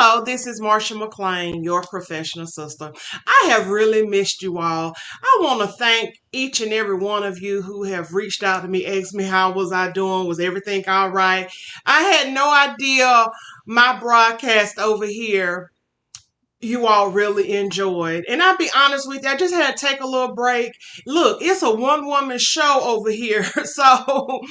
Hello, this is Marsha McLean, your professional sister. I have really missed you all. I want to thank each and every one of you who have reached out to me, asked me how was I doing, was everything all right. I had no idea my broadcast over here you all really enjoyed. And I'll be honest with you, I just had to take a little break. Look, it's a one-woman show over here. So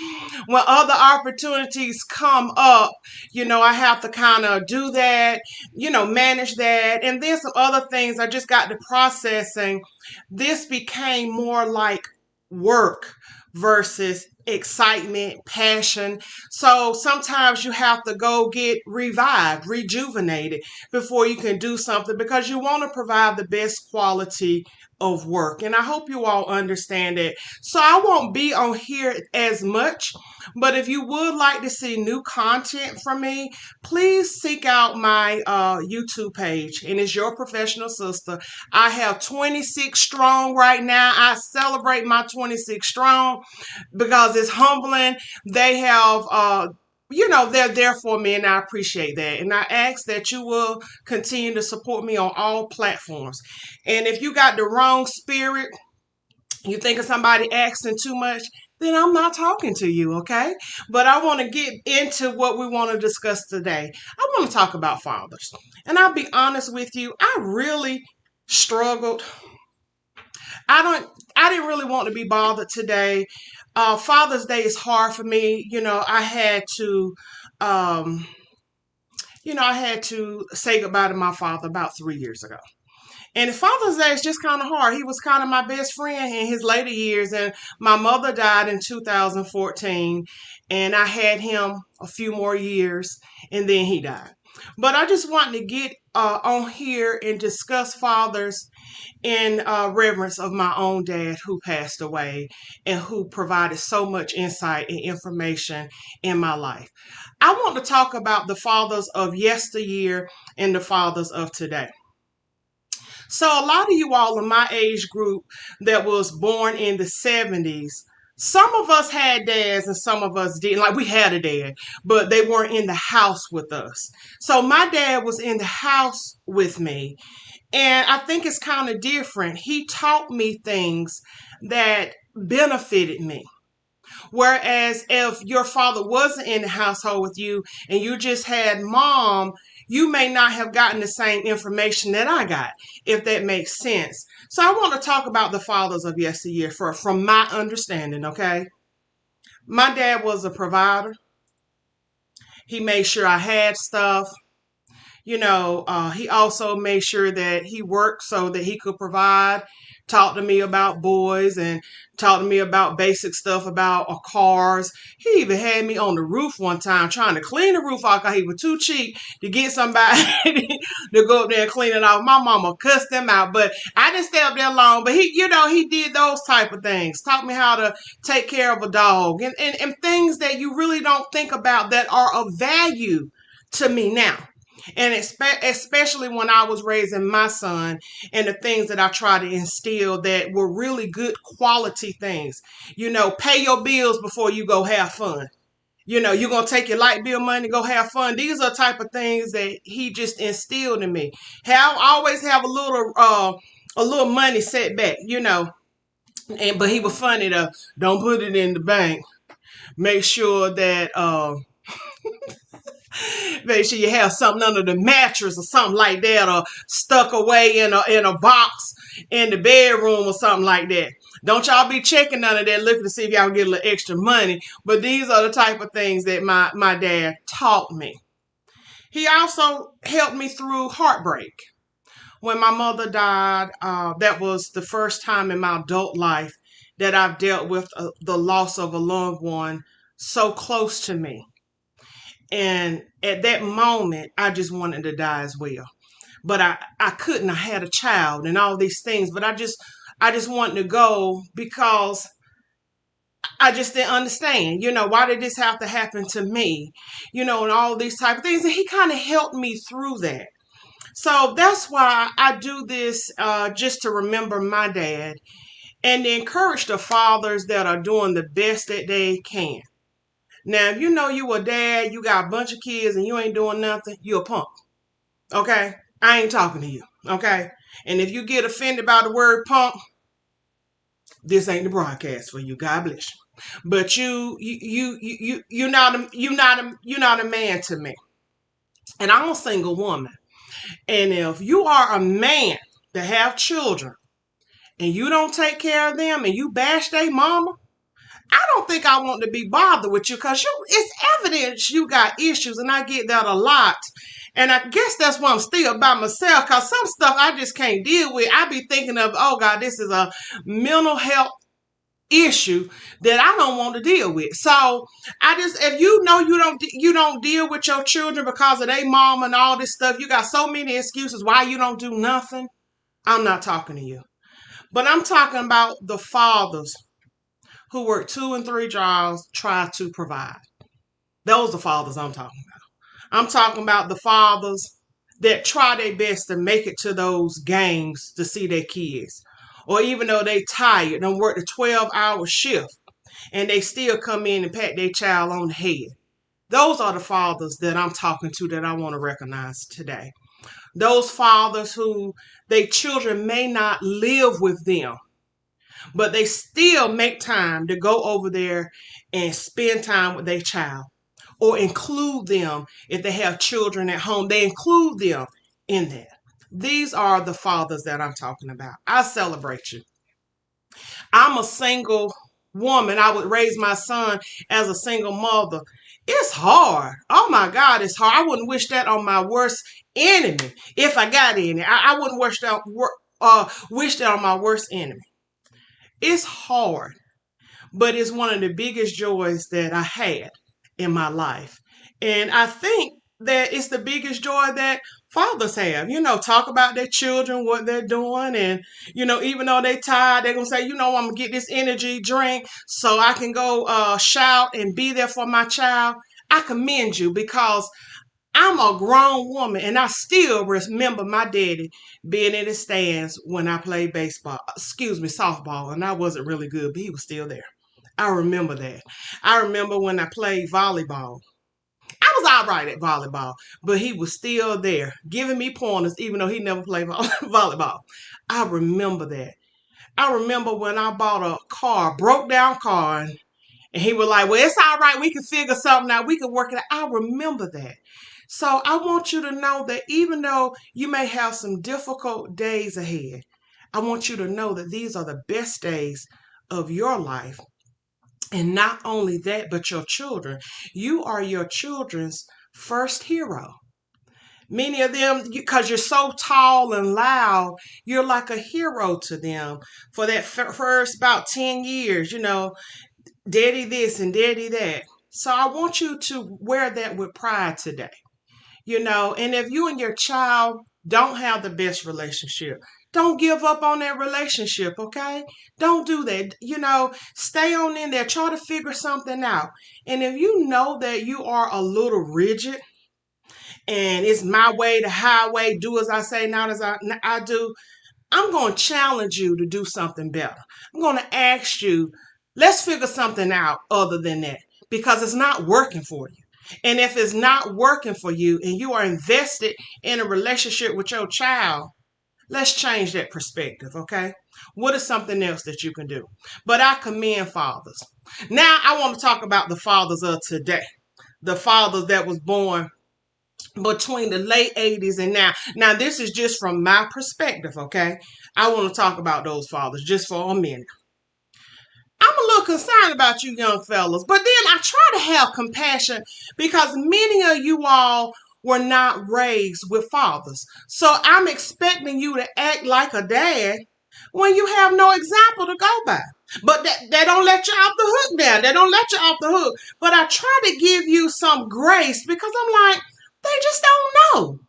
when other opportunities come up, I have to kind of do that, manage that. And then some other things I just got to processing. This became more like work versus excitement, passion. So sometimes you have to go get revived, rejuvenated before you can do something because you want to provide the best quality of work. And I hope you all understand that. So I won't be on here as much, but if you would like to see new content from me, please seek out my YouTube page, and it's Your Professional Sister. I have 26 strong right now. I celebrate my 26 strong because it's humbling. They have they're there for me, and I appreciate that. And I ask that you will continue to support me on all platforms. And if you got the wrong spirit, you think of somebody asking too much, then I'm not talking to you, okay? But I want to get into what we want to discuss today. I want to talk about fathers. And I'll be honest with you, I really struggled. I didn't really want to be bothered today. Father's Day is hard for me. Um, I had to say goodbye to my father about 3 years ago. And Father's Day is just kind of hard. He was kind of my best friend in his later years. And my mother died in 2014. And I had him a few more years. And then he died. But I just wanted to get on here and discuss fathers in reverence of my own dad who passed away and who provided so much insight and information in my life. I want to talk about the fathers of yesteryear and the fathers of today. So a lot of you all in my age group that was born in the 70s, some of us had dads and some of us didn't. Like we had a dad, but they weren't in the house with us. So my dad was in the house with me. And I think it's kind of different. He taught me things that benefited me. Whereas if your father wasn't in the household with you and you just had mom, you may not have gotten the same information that I got, if that makes sense. So I want to talk about the fathers of yesteryear from my understanding, okay? My dad was a provider. He made sure I had stuff. He also made sure that he worked so that he could provide, talk to me about boys and talk to me about basic stuff about cars. He even had me on the roof one time trying to clean the roof off because he was too cheap to get somebody to go up there and clean it off. My mama cussed him out, but I didn't stay up there long. But he did those type of things. Taught me how to take care of a dog and things that you really don't think about that are of value to me now. And especially when I was raising my son and the things that I try to instill that were really good quality things. Pay your bills before you go have fun. You're going to take your light bill money, go have fun. These are the type of things that he just instilled in me. Always have a little money set back, but he was funny though. Don't put it in the bank. Make sure that, make sure you have something under the mattress or something like that, or stuck away in a box in the bedroom or something like that. Don't y'all be checking none of that, looking to see if y'all can get a little extra money. But these are the type of things that my dad taught me. He also helped me through heartbreak. When my mother died, that was the first time in my adult life that I've dealt with the loss of a loved one so close to me. And at that moment, I just wanted to die as well. But I couldn't. I had a child and all these things. But I just wanted to go because I just didn't understand. Why did this have to happen to me? And all these type of things. And he kind of helped me through that. So that's why I do this just to remember my dad and to encourage the fathers that are doing the best that they can. Now, if you know you a dad, you got a bunch of kids and you ain't doing nothing, you a punk. Okay? I ain't talking to you. Okay? And if you get offended by the word punk, this ain't the broadcast for you. God bless you. But you're not a man to me. And I'm a single woman. And if you are a man that have children and you don't take care of them and you bash their mama, I don't think I want to be bothered with you because it's evidence you got issues, and I get that a lot. And I guess that's why I'm still by myself because some stuff I just can't deal with. I be thinking of, oh God, this is a mental health issue that I don't want to deal with. So I just, if you know you don't deal with your children because of their mom and all this stuff, you got so many excuses why you don't do nothing. I'm not talking to you. But I'm talking about the fathers who work 2 and 3 jobs, try to provide. Those are the fathers I'm talking about. I'm talking about the fathers that try their best to make it to those games to see their kids. Or even though they tired and work a 12-hour shift and they still come in and pat their child on the head. Those are the fathers that I'm talking to that I want to recognize today. Those fathers who their children may not live with them, but they still make time to go over there and spend time with their child or include them if they have children at home. They include them in that. These are the fathers that I'm talking about. I celebrate you. I'm a single woman. I would raise my son as a single mother. It's hard. Oh my God, it's hard. I wouldn't wish that on my worst enemy if I got any. I wouldn't wish that on my worst enemy. It's hard, but it's one of the biggest joys that I had in my life. And I think that it's the biggest joy that fathers have. Talk about their children, what they're doing. And, even though they're tired, they're going to say, I'm going to get this energy drink so I can go shout and be there for my child. I commend you because I'm a grown woman and I still remember my daddy being in the stands when I played softball, and I wasn't really good, but he was still there. I remember that. I remember when I played volleyball. I was all right at volleyball, but he was still there giving me pointers, even though he never played volleyball. I remember that. I remember when I bought a car, broke down car, and he was like, well, it's all right. We can figure something out. We can work it out. I remember that. So I want you to know that even though you may have some difficult days ahead, I want you to know that these are the best days of your life. And not only that, but your children. You are your children's first hero. Many of them, because you're so tall and loud, you're like a hero to them for that first about 10 years, daddy this and daddy that. So I want you to wear that with pride today. And if you and your child don't have the best relationship, don't give up on that relationship, okay? Don't do that. Stay on in there, try to figure something out. And if you know that you are a little rigid and it's my way, the highway, do as I say, not as I do, I'm going to challenge you to do something better. I'm going to ask you, let's figure something out other than that because it's not working for you. And if it's not working for you and you are invested in a relationship with your child, let's change that perspective, okay? What is something else that you can do? But I commend fathers. Now I want to talk about the fathers of today. The fathers that was born between the late 80s and now. Now, this is just from my perspective, okay? I want to talk about those fathers just for a minute. I'm a little concerned about you young fellas, but then I try to have compassion because many of you all were not raised with fathers. So I'm expecting you to act like a dad when you have no example to go by. But they don't let you off the hook now. They don't let you off the hook. But I try to give you some grace because I'm like, they just don't know.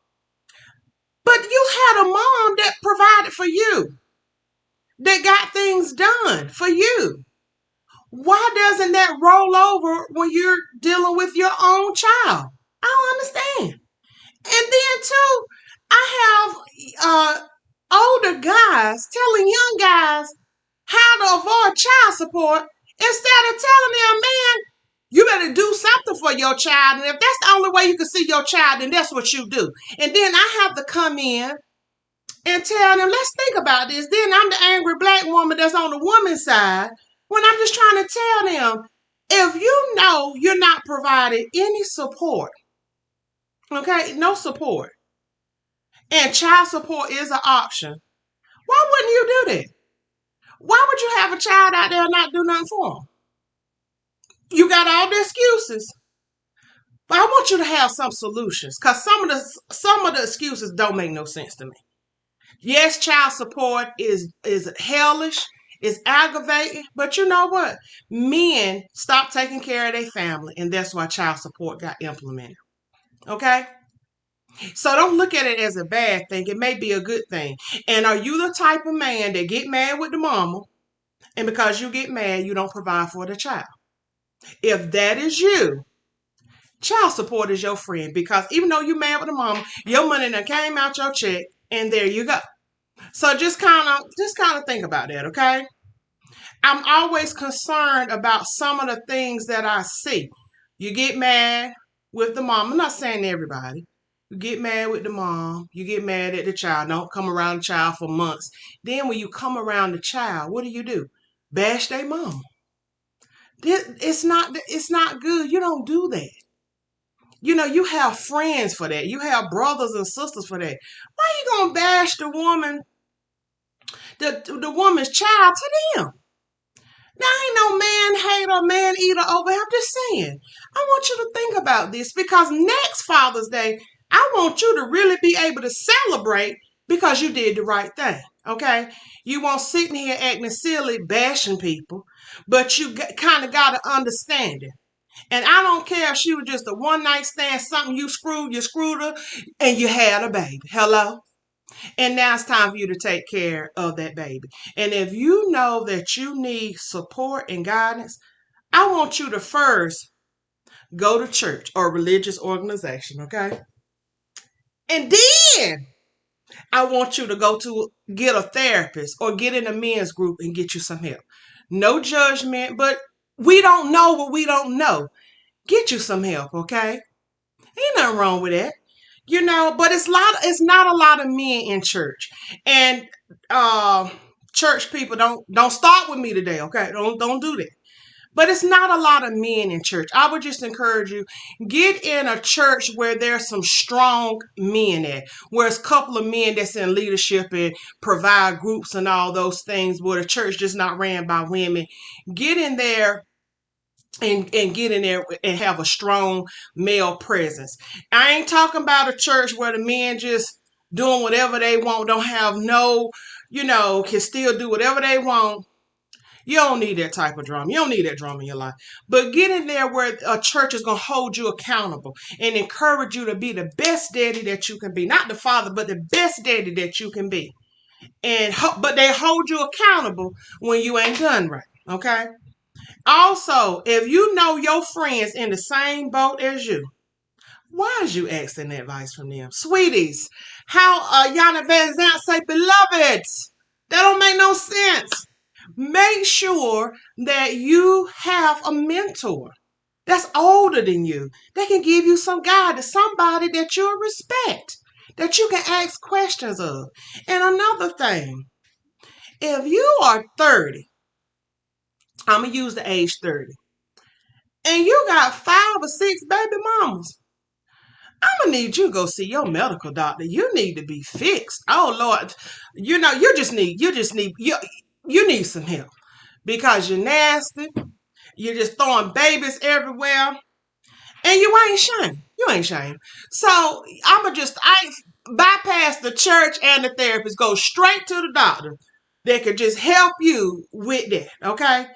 But you had a mom that provided for you, that got things done for you. Why doesn't that roll over when you're dealing with your own child? I don't understand. And then too, I have older guys telling young guys how to avoid child support instead of telling them, man, You better do something for your child. And if that's the only way you can see your child, then that's what you do. And then I have to come in and tell them, let's think about this. Then I'm the angry black woman that's on the woman's side when I'm just trying to tell them, if you know you're not providing any support, okay, no support, and child support is an option, why wouldn't you do that? Why would you have a child out there and not do nothing for them? You got all the excuses. But I want you to have some solutions, because some of the excuses don't make no sense to me. Yes, child support is hellish, it's aggravating, but you know what? Men stopped taking care of their family, and that's why child support got implemented. Okay? So don't look at it as a bad thing. It may be a good thing. And are you the type of man that get mad with the mama, and because you get mad, you don't provide for the child? If that is you, child support is your friend, because even though you mad with the mama, your money done came out your check, and there you go. So just kind of think about that, okay? I'm always concerned about some of the things that I see. You get mad with the mom. I'm not saying everybody. You get mad with the mom. You get mad at the child. Don't come around the child for months. Then when you come around the child, what do? Bash their mom. It's not good. You don't do that. You have friends for that. You have brothers and sisters for that. Why are you gonna bash the woman's child to them? Now, ain't no man hater, man eater over here. I'm just saying. I want you to think about this, because next Father's Day, I want you to really be able to celebrate because you did the right thing. Okay? You won't sitting here acting silly, bashing people, but you kind of got to understand it. And I don't care if she was just a one night stand, something you screwed her, and you had a baby. Hello? And now it's time for you to take care of that baby. And if you know that you need support and guidance, I want you to first go to church or religious organization, okay? And then I want you to go to get a therapist or get in a men's group and get you some help. No judgment, but we don't know what we don't know. Get you some help, okay? Ain't nothing wrong with that. But it's not a lot of men in church. And church people, don't start with me today, okay? Don't do that. But it's not a lot of men in church. I would just encourage you, get in a church where there's some strong men at, where it's a couple of men that's in leadership and provide groups and all those things, where the church just not ran by women. Get in there and get in there and have a strong male presence. I ain't talking about a church where the men just doing whatever they want, don't have no, can still do whatever they want. You don't need that type of drama. You don't need that drama in your life. But get in there where a church is going to hold you accountable and encourage you to be the best daddy that you can be. Not the father, but the best daddy that you can be. But they hold you accountable when you ain't done right. Okay? Also, if you know your friends in the same boat as you, why is you asking advice from them? Sweeties, how Yana Van Zant say, beloveds? That don't make no sense. Make sure that you have a mentor that's older than you, that can give you some guidance, somebody that you'll respect, that you can ask questions of. And another thing, if you are 30, I'm going to use the age 30, and you got 5 or 6 baby mamas, I'm going to need you to go see your medical doctor. You need to be fixed. Oh, Lord. You need some help, because you're nasty. You're just throwing babies everywhere, and you ain't ashamed. You ain't ashamed. So I bypass the church and the therapist, go straight to the doctor that could just help you with that, okay?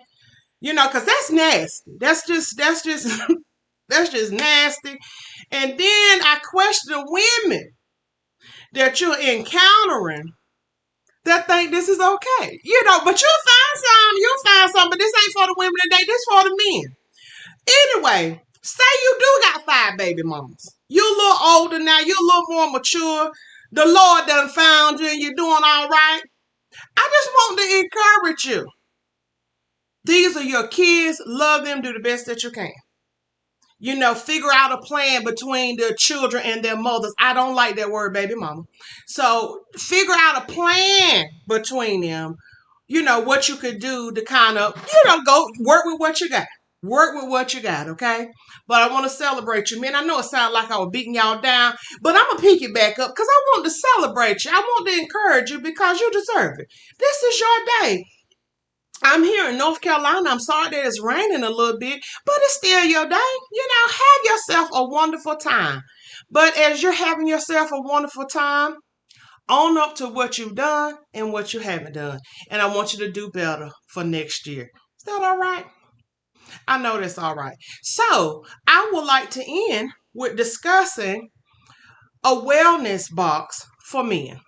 Because that's nasty. That's just that's just nasty. And then I question women that you're encountering that think this is okay. But you'll find some, but this ain't for the women today, this for the men. Anyway, say you do got 5 baby mamas. You a little older now, you a little more mature. The Lord done found you and you're doing all right. I just want to encourage you. These are your kids. Love them, do the best that you can. Figure out a plan between the children and their mothers. I don't like that word, baby mama. So figure out a plan between them, what you could do to kind of, go work with what you got. Work with what you got, okay? But I want to celebrate you, man. I know it sounds like I was beating y'all down, but I'm going to pick it back up because I want to celebrate you. I want to encourage you because you deserve it. This is your day. I'm here in North Carolina. I'm sorry that it's raining a little bit, but it's still your day. Have yourself a wonderful time. But as you're having yourself a wonderful time, own up to what you've done and what you haven't done. And I want you to do better for next year. Is that all right? I know that's all right. So I would like to end with discussing a wellness box for men.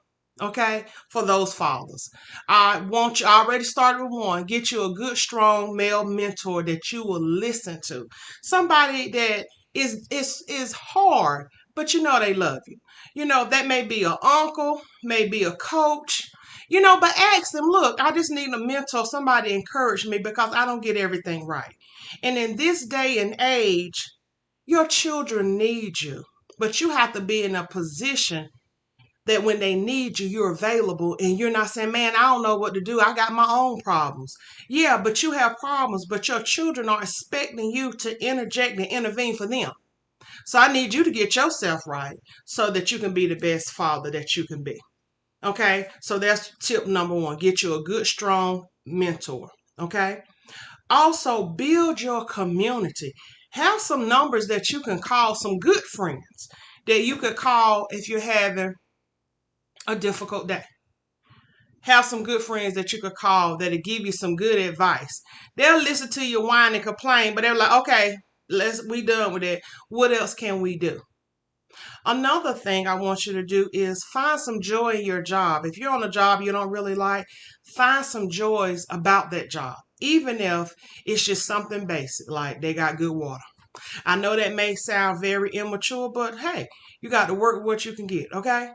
Okay, for those fathers. I already started with one. Get you a good, strong male mentor that you will listen to. Somebody that is hard, but they love you. That may be an uncle, maybe a coach, but ask them, look, I just need a mentor, somebody encourage me because I don't get everything right. And in this day and age, your children need you, but you have to be in a position that when they need you, you're available and you're not saying, man, I don't know what to do. I got my own problems. Yeah, but you have problems, but your children are expecting you to interject and intervene for them. So I need you to get yourself right so that you can be the best father that you can be. Okay, so that's tip number one. Get you a good, strong mentor. Okay, also build your community. Have some numbers that you can call, some good friends that you could call if you're having a difficult day. Have some good friends that you could call that'll give you some good advice. They'll listen to you whine and complain, but they're like, okay, we done with it. What else can we do? Another thing I want you to do is find some joy in your job. If you're on a job you don't really like, find some joys about that job, even if it's just something basic, like they got good water. I know that may sound very immature, but hey, you got to work with what you can get, okay?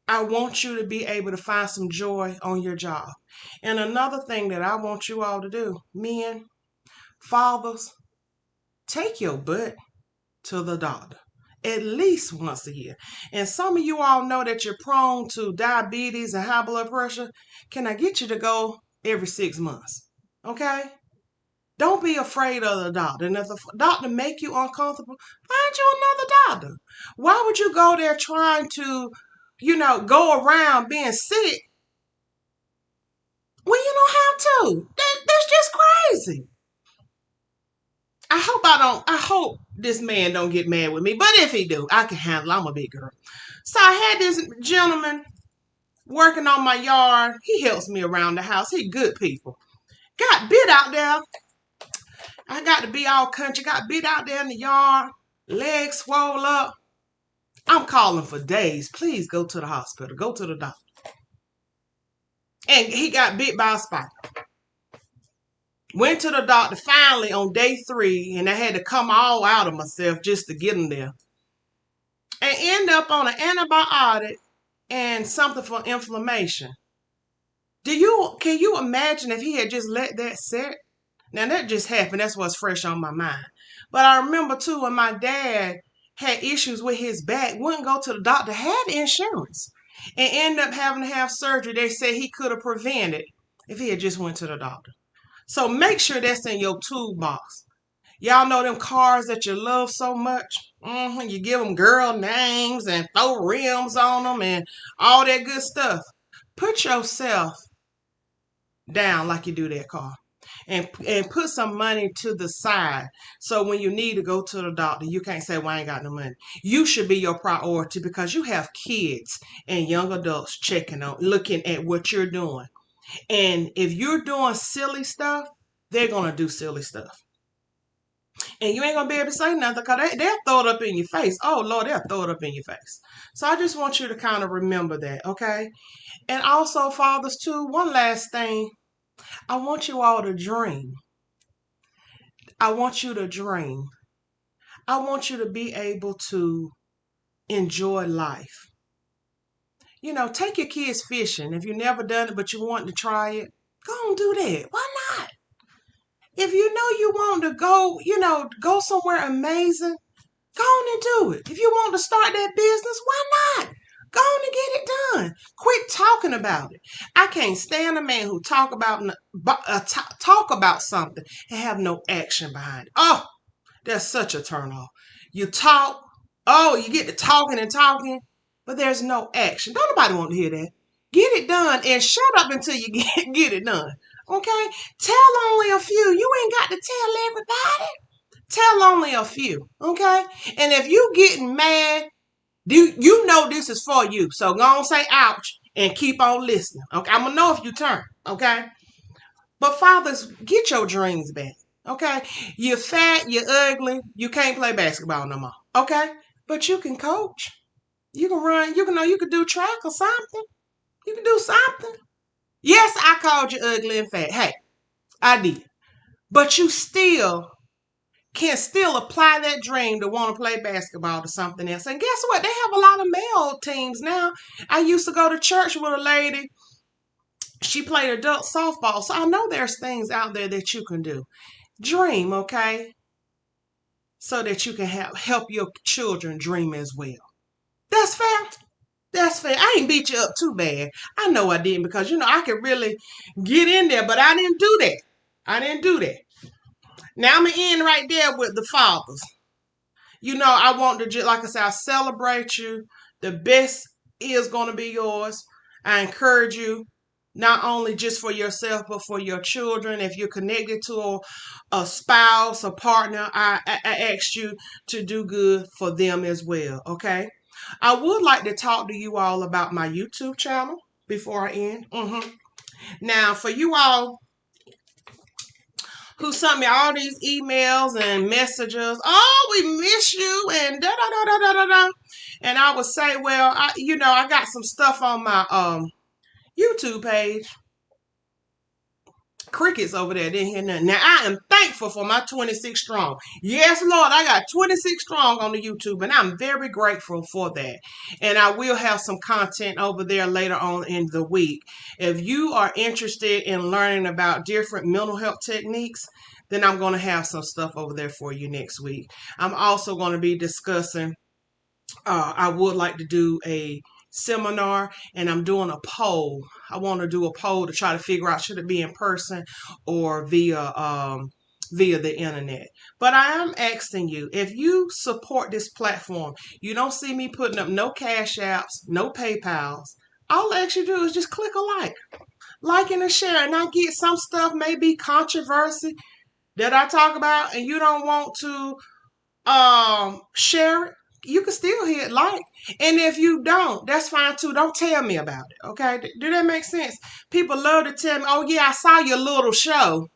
I want you to be able to find some joy on your job. And another thing that I want you all to do, men, fathers, take your butt to the doctor at least once a year. And some of you all know that you're prone to diabetes and high blood pressure. Can I get you to go every 6 months? Okay? Don't be afraid of the doctor. And if the doctor make you uncomfortable, find you another doctor. Why would you go there trying to, go around being sick when you don't have to? That's just crazy. I hope this man don't get mad with me. But if he do, I can handle it. I'm a big girl. So I had this gentleman working on my yard. He helps me around the house. He good people. Got bit out there. I got to be all country. Got bit out there in the yard. Legs swole up. I'm calling for days. Please go to the hospital. Go to the doctor. And he got bit by a spider. Went to the doctor finally on day 3, and I had to come all out of myself just to get him there. And end up on an antibiotic and something for inflammation. Can you imagine if he had just let that sit? Now that just happened. That's what's fresh on my mind. But I remember too when my dad had issues with his back, wouldn't go to the doctor, had insurance, and ended up having to have surgery. They said he could have prevented if he had just went to the doctor. So make sure that's in your toolbox. Y'all know them cars that you love so much? You give them girl names and throw rims on them and all that good stuff. Put yourself down like you do that car. And put some money to the side. So when you need to go to the doctor, you can't say, well, I ain't got no money. You should be your priority because you have kids and young adults looking at what you're doing. And if you're doing silly stuff, they're going to do silly stuff. And you ain't going to be able to say nothing because they'll throw it up in your face. Oh, Lord, they'll throw it up in your face. So I just want you to kind of remember that, okay? And also, fathers, too, one last thing. I want you all to dream. I want you to dream. I want you to be able to enjoy life. Take your kids fishing. If you've never done it, but you want to try it, go and do that. Why not? If you know you want to go, go somewhere amazing, go on and do it. If you want to start that business, why not? Go on and get it done. Quit talking about it. I can't stand a man who talk about something and have no action behind it. Oh, that's such a turn off. You talk, you get to talking and talking, but there's no action. Don't nobody want to hear that. Get it done and shut up until you get it done. Okay? Tell only a few. You ain't got to tell everybody. Tell only a few. Okay? And if you getting mad, you know this is for you. So go on, say ouch and keep on listening. Okay? I'm going to know if you turn. Okay? But fathers, get your dreams back. Okay? You're fat, you're ugly, you can't play basketball no more. Okay? But you can coach. You can run, you can do track or something. You can do something. Yes, I called you ugly and fat. Hey, I did. But you can still apply that dream to want to play basketball to something else. And guess what? They have a lot of male teams now. I used to go to church with a lady. She played adult softball. So I know there's things out there that you can do. Dream, okay? So that you can help your children dream as well. That's fair. That's fair. I ain't beat you up too bad. I know I didn't because, I could really get in there, but I didn't do that. I didn't do that. Now I'm going to end right there with the fathers. I want to, like I said, I celebrate you. The best is going to be yours. I encourage you, not only just for yourself, but for your children. If you're connected to a spouse, a partner, I ask you to do good for them as well, okay? I would like to talk to you all about my YouTube channel before I end. Now, for you all who sent me all these emails and messages, we miss you and da-da-da-da-da-da. And I would say, well, I got some stuff on my YouTube page. Crickets over there didn't hear nothing. Now, I am thankful for my 26 strong. Yes, Lord, I got 26 strong on the YouTube, and I'm very grateful for that. And I will have some content over there later on in the week. If you are interested in learning about different mental health techniques, then I'm going to have some stuff over there for you next week. I'm also going to be discussing, I would like to do a seminar, and I'm doing a poll. I want to do a poll to try to figure out should it be in person or via the internet. But I am asking you, if you support this platform, you don't see me putting up no Cash Apps, no PayPals. All I ask you to do is just click a like and a share, and I get some stuff may be controversy that I talk about, and you don't want to share it, you can still hit like. And if you don't, that's fine too. Don't tell me about it. Okay? Do that make sense? People love to tell me, oh yeah, I saw your little show.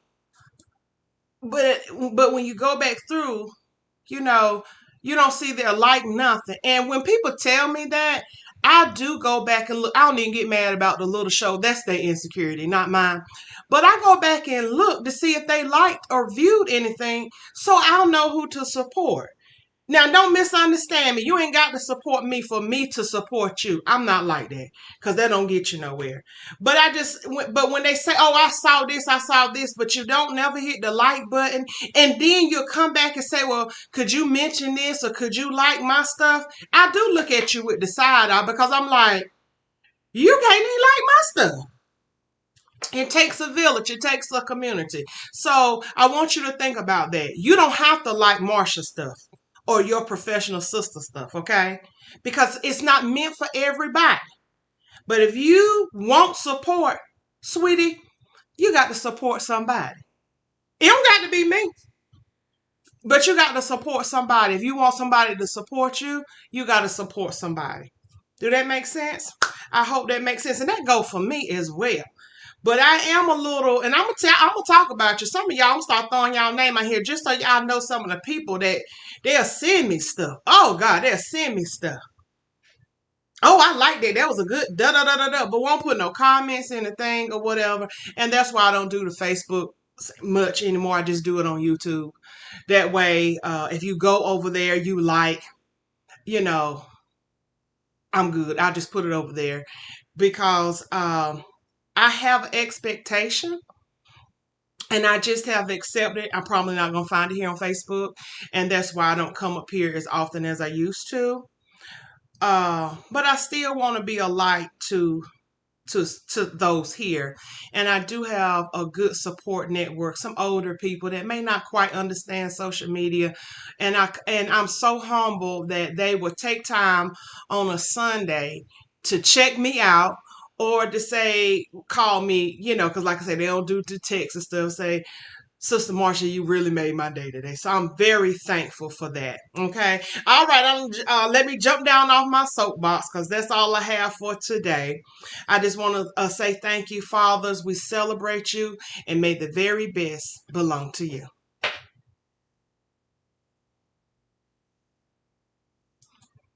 But when you go back through, you don't see their like nothing. And when people tell me that, I do go back and look. I don't even get mad about the little show. That's their insecurity, not mine. But I go back and look to see if they liked or viewed anything so I'll know who to support. Now, don't misunderstand me. You ain't got to support me for me to support you. I'm not like that because that don't get you nowhere. But but when they say, oh, I saw this, but you don't never hit the like button. And then you'll come back and say, well, could you mention this or could you like my stuff? I do look at you with the side eye because I'm like, you can't even like my stuff. It takes a village. It takes a community. So I want you to think about that. You don't have to like Marsha stuff or your professional sister stuff, okay? Because it's not meant for everybody. But if you want support, sweetie, you got to support somebody. It don't got to be me. But you got to support somebody. If you want somebody to support you, you got to support somebody. Do that make sense? I hope that makes sense. And that goes for me as well. But I am a little, and I'm gonna talk about you. Some of y'all, I'm gonna start throwing y'all name out here just so y'all know some of the people that they'll send me stuff. Oh God, they'll send me stuff. Oh, I like that. That was a good da da da da da. But won't put no comments in the thing or whatever. And that's why I don't do the Facebook much anymore. I just do it on YouTube. That way, if you go over there, you like, I'm good. I'll just put it over there because I have expectation And I just have accepted. I'm probably not going to find it here on Facebook. And that's why I don't come up here as often as I used to. But I still want to be a light to those here. And I do have a good support network, some older people that may not quite understand social media. And I'm so humble that they would take time on a Sunday to check me out or to say, call me, because like I said, they don't do the text and stuff, say, Sister Marsha, you really made my day today. So I'm very thankful for that. Okay. All right. Let me jump down off my soapbox because that's all I have for today. I just want to say thank you, fathers. We celebrate you and may the very best belong to you.